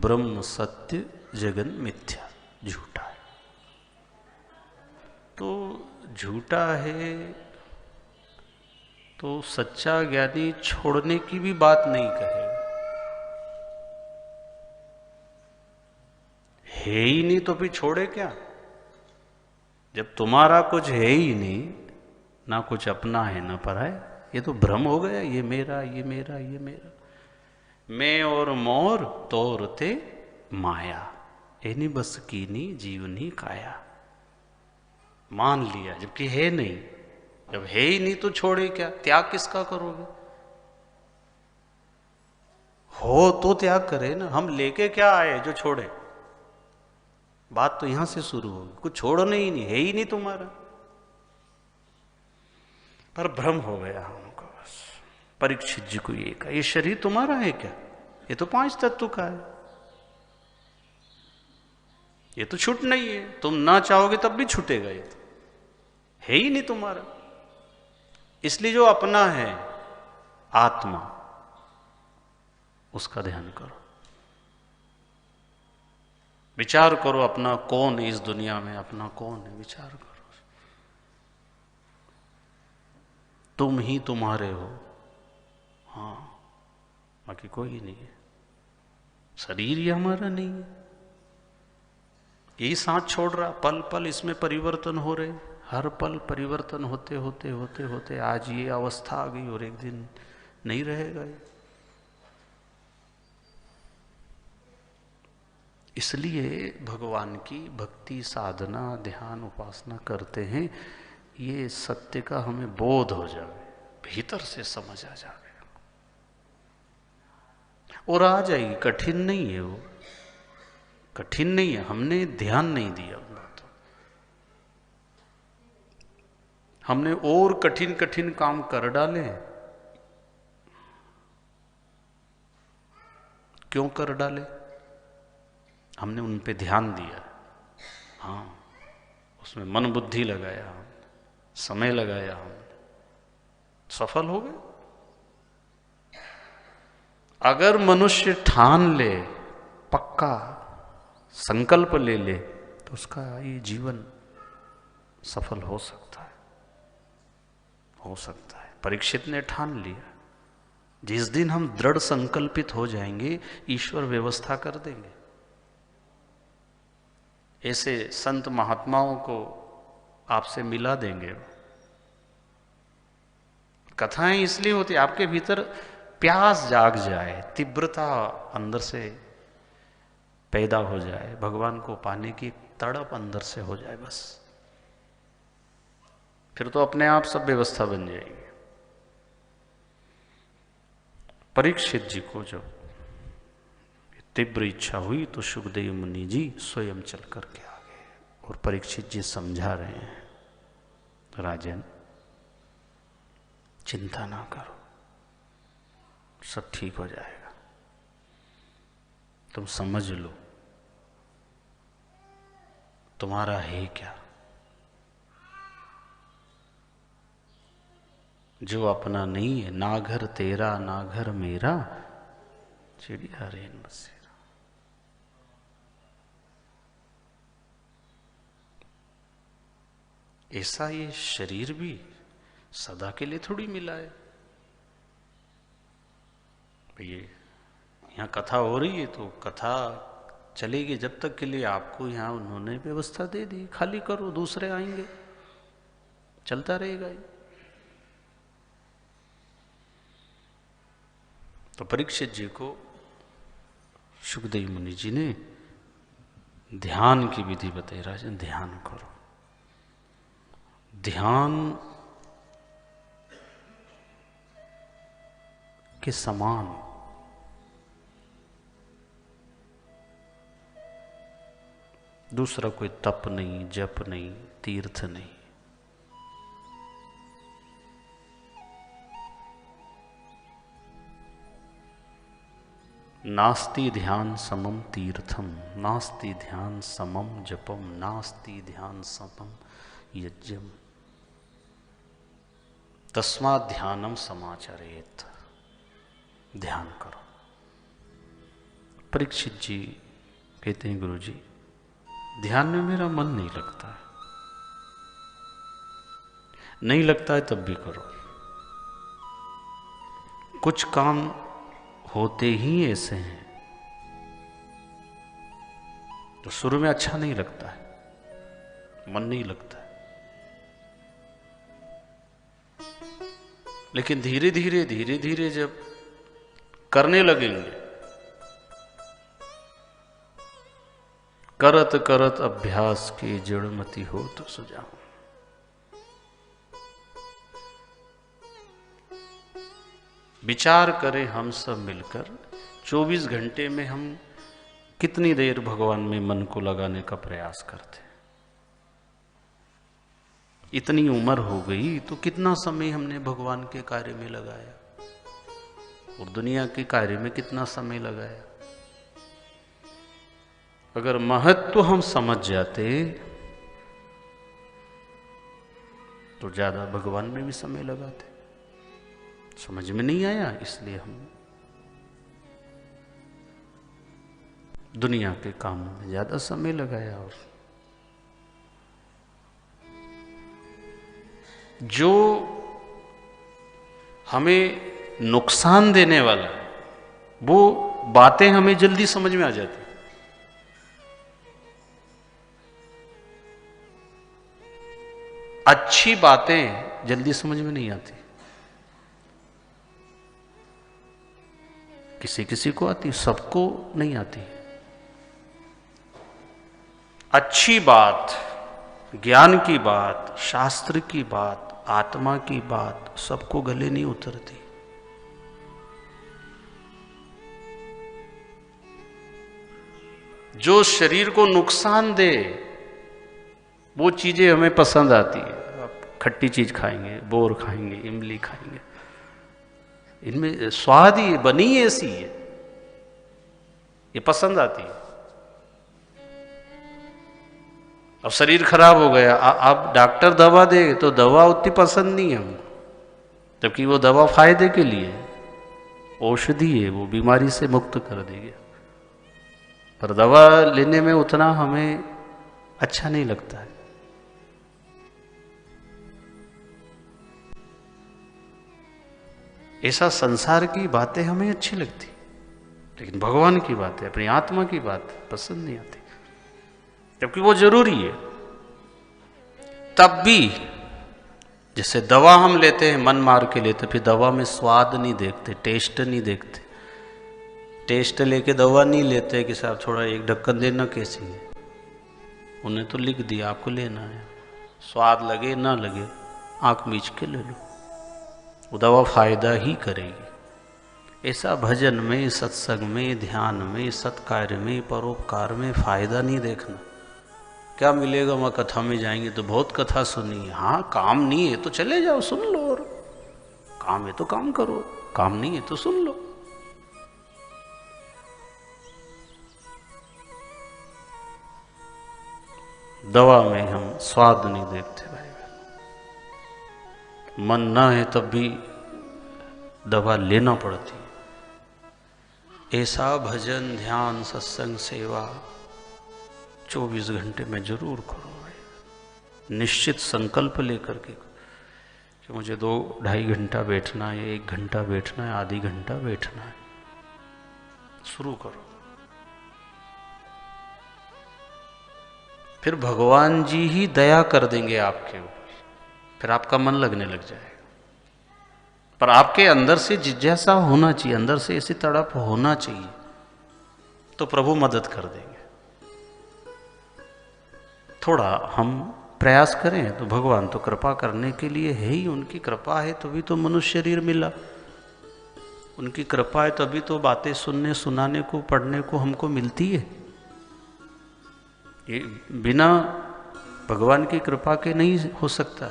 ब्रह्म सत्य, जगन मिथ्या, झूठा है। तो झूठा है तो सच्चा ज्ञानी छोड़ने की भी बात नहीं कहेगा। है ही नहीं तो फिर छोड़े क्या? जब तुम्हारा कुछ है ही नहीं, ना कुछ अपना है ना पराया, ये तो भ्रम हो गया। ये मेरा, ये मेरा, ये मेरा। मैं और मोर तोरते माया, एनी बस कीनी जीवनी काया। मान लिया जबकि है नहीं। जब है ही नहीं तो छोड़े क्या? त्याग किसका करोगे? हो तो त्याग करे ना। हम लेके क्या आए जो छोड़े? बात तो यहां से शुरू होगी। कुछ छोड़ने ही नहीं, है ही नहीं तुम्हारा। पर भ्रम हो गया हमको बस। परीक्षित जी को ये कहा, ये शरीर तुम्हारा है क्या? ये तो 5 तत्व का है, ये तो छूट नहीं है। तुम ना चाहोगे तब भी छूटेगा। ये तो है ही नहीं तुम्हारा। इसलिए जो अपना है आत्मा, उसका ध्यान करो। विचार करो अपना कौन है इस दुनिया में, अपना कौन है, विचार करो। तुम ही तुम्हारे हो, हाँ, बाकी कोई नहीं है। शरीर ही हमारा नहीं है। यही सांस छोड़ रहा, पल पल इसमें परिवर्तन हो रहे। हर पल परिवर्तन होते होते होते होते आज ये अवस्था आ गई और एक दिन नहीं रहेगा ये। इसलिए भगवान की भक्ति, साधना, ध्यान, उपासना करते हैं, ये सत्य का हमें बोध हो जाए, भीतर से समझ आ जाए और आ जाएगी। कठिन नहीं है वो, कठिन नहीं है। हमने ध्यान नहीं दिया उन बातों। हमने और कठिन कठिन काम कर डाले। क्यों कर डाले? हमने उन पे ध्यान दिया, हाँ, उसमें मन बुद्धि लगाया, हम समय लगाया, हम सफल हो गए। अगर मनुष्य ठान ले, पक्का संकल्प ले ले, तो उसका ये जीवन सफल हो सकता है, हो सकता है। परीक्षित ने ठान लिया। जिस दिन हम दृढ़ संकल्पित हो जाएंगे, ईश्वर व्यवस्था कर देंगे। ऐसे संत महात्माओं को आपसे मिला देंगे। कथाएं इसलिए होती, आपके भीतर प्यास जाग जाए, तीव्रता अंदर से पैदा हो जाए, भगवान को पाने की तड़प अंदर से हो जाए, बस फिर तो अपने आप सब व्यवस्था बन जाएगी। परीक्षित जी को जब तीव्र इच्छा हुई तो सुखदेव मुनि जी स्वयं चल करके आ गए और परीक्षित जी समझा रहे हैं, राजन चिंता ना करो, सब ठीक हो जाएगा। तुम समझ लो तुम्हारा है क्या, जो अपना नहीं है। ना घर तेरा ना घर मेरा, चिड़िया रेन बसेरा। ऐसा ये शरीर भी सदा के लिए थोड़ी मिला है। ये यहाँ कथा हो रही है तो कथा चलेगी जब तक के लिए। आपको यहाँ उन्होंने व्यवस्था दे दी, खाली करो, दूसरे आएंगे, चलता रहेगा ये। तो परीक्षित जी को सुखदेव मुनि जी ने ध्यान की विधि बताई। राजन ध्यान करो। ध्यान के समान दूसरा कोई तप नहीं, जप नहीं, तीर्थ नहीं। नास्ति ध्यान समम तीर्थम, नास्ति ध्यान समम जपम, नास्ति ध्यान समम यज्ञम, तस्मात् ध्यानम समाचरेत। ध्यान करो। परीक्षित जी कहते हैं, गुरु जी ध्यान में मेरा मन नहीं लगता है। नहीं लगता है तब भी करो। कुछ काम होते ही ऐसे हैं तो शुरू में अच्छा नहीं लगता है, मन नहीं लगता है, लेकिन धीरे धीरे जब करने लगेंगे, करत करत अभ्यास के जड़मति हो तो सुजाऊं। विचार करें हम सब मिलकर 24 घंटे में हम कितनी देर भगवान में मन को लगाने का प्रयास करते हैं। इतनी उम्र हो गई तो कितना समय हमने भगवान के कार्य में लगाया और दुनिया के कार्य में कितना समय लगाया। अगर महत्व हम समझ जाते तो ज्यादा भगवान में भी समय लगाते। समझ में नहीं आया इसलिए हम दुनिया के कामों में ज्यादा समय लगाया। और जो हमें नुकसान देने वाला वो बातें हमें जल्दी समझ में आ जाती। अच्छी बातें जल्दी समझ में नहीं आती। किसी किसी को आती, सबको नहीं आती। अच्छी बात, ज्ञान की बात, शास्त्र की बात, आत्मा की बात सबको गले नहीं उतरती। जो शरीर को नुकसान दे वो चीजें हमें पसंद आती है। आप खट्टी चीज खाएंगे, बोर खाएंगे, इमली खाएंगे, इनमें स्वाद ही बनी ऐसी है, ये पसंद आती है। अब शरीर खराब हो गया, अब डॉक्टर दवा दे तो दवा उतनी पसंद नहीं है हमको, जबकि वो दवा फायदे के लिए औषधि है, वो बीमारी से मुक्त कर देगी। पर दवा लेने में उतना हमें अच्छा नहीं लगता है। ऐसा संसार की बातें हमें अच्छी लगती, लेकिन भगवान की बातें, अपनी आत्मा की बात पसंद नहीं आती, जबकि वो जरूरी है। तब भी जैसे दवा हम लेते हैं, मन मार के लेते, फिर दवा में स्वाद नहीं देखते, टेस्ट नहीं देखते। टेस्ट लेके दवा नहीं लेते कि साहब थोड़ा एक ढक्कन देना, कैसी है। उन्हें तो लिख दिया आपको लेना है, स्वाद लगे ना लगे आंख मीच के ले लो, वो दवा फायदा ही करेगी। ऐसा भजन में, सत्संग में, ध्यान में, सत्कार्य में, परोपकार में फायदा नहीं देखना। क्या मिलेगा, वहाँ कथा में जाएंगे तो बहुत कथा सुनी है, हाँ काम नहीं है तो चले जाओ सुन लो, और काम है तो काम करो, काम नहीं है तो सुन लो। दवा में हम स्वाद नहीं देखते भाई। मन ना है तब भी दवा लेना पड़ती। ऐसा भजन, ध्यान, सत्संग, सेवा 24 घंटे में जरूर करो भाई। निश्चित संकल्प लेकर के कि मुझे 2-2.5 घंटा बैठना है, 1 घंटा बैठना है, आधी घंटा बैठना है। शुरू करो। फिर भगवान जी ही दया कर देंगे आपके ऊपर, फिर आपका मन लगने लग जाएगा। पर आपके अंदर से जिज्ञासा होना चाहिए, अंदर से ऐसी तड़प होना चाहिए, तो प्रभु मदद कर देंगे। थोड़ा हम प्रयास करें तो भगवान तो कृपा करने के लिए है ही, उनकी कृपा है तभी तो मनुष्य शरीर मिला, उनकी कृपा है तभी तो बातें सुनने, सुनाने को, पढ़ने को हमको मिलती है। ये बिना भगवान की कृपा के नहीं हो सकता।